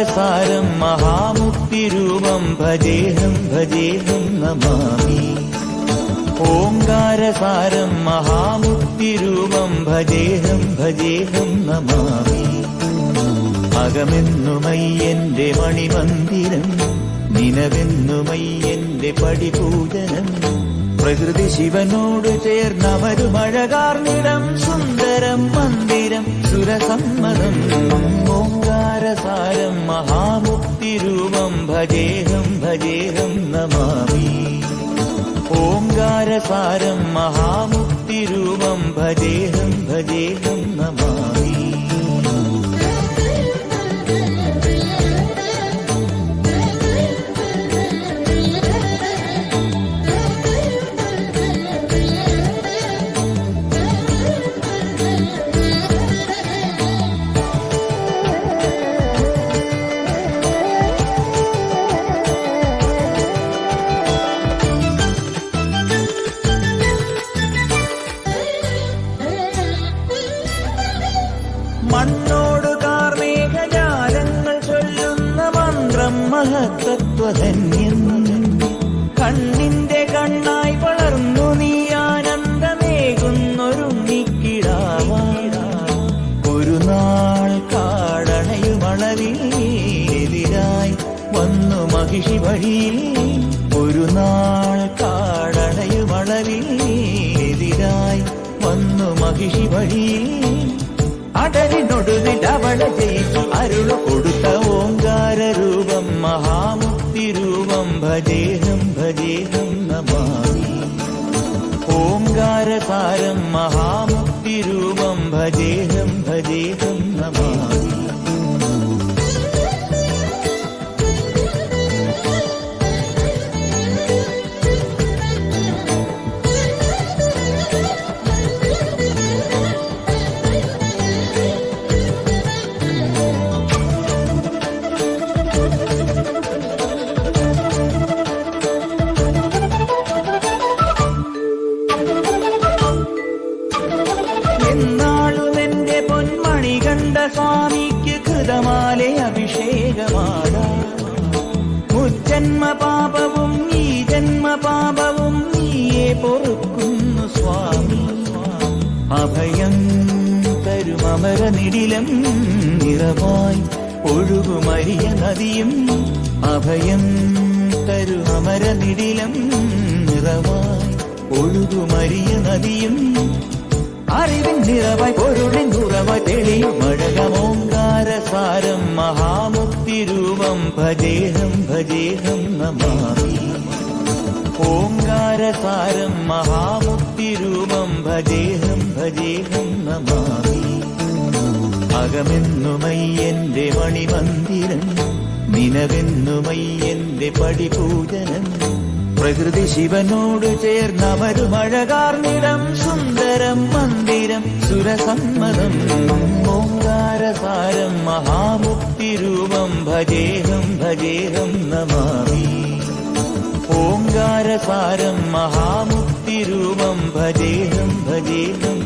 ഓങ്കാരസാരം മഹാമുക്തിരൂപം ഭജേഹം ഭജേഹം നമാമി. ഓങ്കാരസാരം മഹാമുക്തിരൂപം ഭജേഹം ഭജേഹം നമാമി. അകമെന്നുമയ്യന്റെ മണിമന്ദിരം, നിനവെന്നുമയ്യന്റെ പടിപൂജനം. പ്രകൃതി ശിവനോട് ചേർന്നവരുമഴകാർന്നിടം, സുന്ദരം മന്ദിരം സുരസമ്മതം. ഓങ്കാരസാരം മഹാമുക്തിരൂപം ഭജേഹം ഭജേഹം നമാമി. ഓങ്കാരസാരം മഹാമുക്തിരൂപം ഭജേഹം ഭജേഹം നമാമി. മണ്ണോട് കാർമേഘജാലങ്ങൾ ചൊല്ലുന്ന മന്ത്രം മഹത്തത്വധന്യം. കണ്ണിന്റെ കണ്ണായി വളർന്നു നീ ആനന്ദമേകുന്നൊരുണ്ണിക്കിടാവായി. ഒരു നാൾ കാടണയുമളവിലെതിരായി വന്നു മഹിഷി വഴിയിൽ. ഒരു നാൾ കാടണയുമളവിലെതിരായി വന്നു മഹിഷി വഴിയിൽ. അടലിനൊടുവിൽ അവളെ ജയിച്ചു അരുളു കൊടുത്ത ഓങ്കാരരൂപം മഹാമുക്തിരൂപം ഭജേഹം ഭജേഹം നമാമി. ഓങ്കാരസാരം മഹാമുക്തിരൂപം ഭജേഹം ഭജേഹം നമാമി. എന്നാളുമെന്റെ പൊന്മണി കണ്ട സ്വാമിക്ക് കൃതമാലെ അഭിഷേകമാടാം. മുജ്ജന്മ പാപവും ഈ ജന്മ പാപവും നീയെ പൊറുക്കുന്നു സ്വാമി. അഭയം തരുമമരനിടിലം നിറവായി ഒഴുകുമരിയ നദിയും. അഭയം തരുമമരനിടിലം നിറവായി ഒഴുകുമരിയ നദിയും. അറിവിൻ നിറവായി പൊരുളിൻ ഉറവായി തെളിയും അഴകമോങ്കാരസാരം മഹാമുക്തിരൂപം ഭജേഹം ഭജേഹം നമാമി. ഓങ്കാരസാരം മഹാമുക്തിരൂപം ഭജേഹം ഭജേഹം നമാമി. അകമെന്നുമയ്യന്റെ മണിമന്ദിരം, നിനവെന്നുമയ്യന്റെ പടിപൂജനം. പ്രകൃതി ശിവനോട് ചേർന്നവരുമഴകാർന്നിടം, സുന്ദരം മന്ദിരം സുരസമ്മതം. ഓങ്കാരസാരം മഹാമുക്തിരൂപം ഭജേഹം ഭജേഹം നമാമി. ഓങ്കാരസാരം മഹാമുക്തിരൂപം ഭജേഹം ഭജേഹം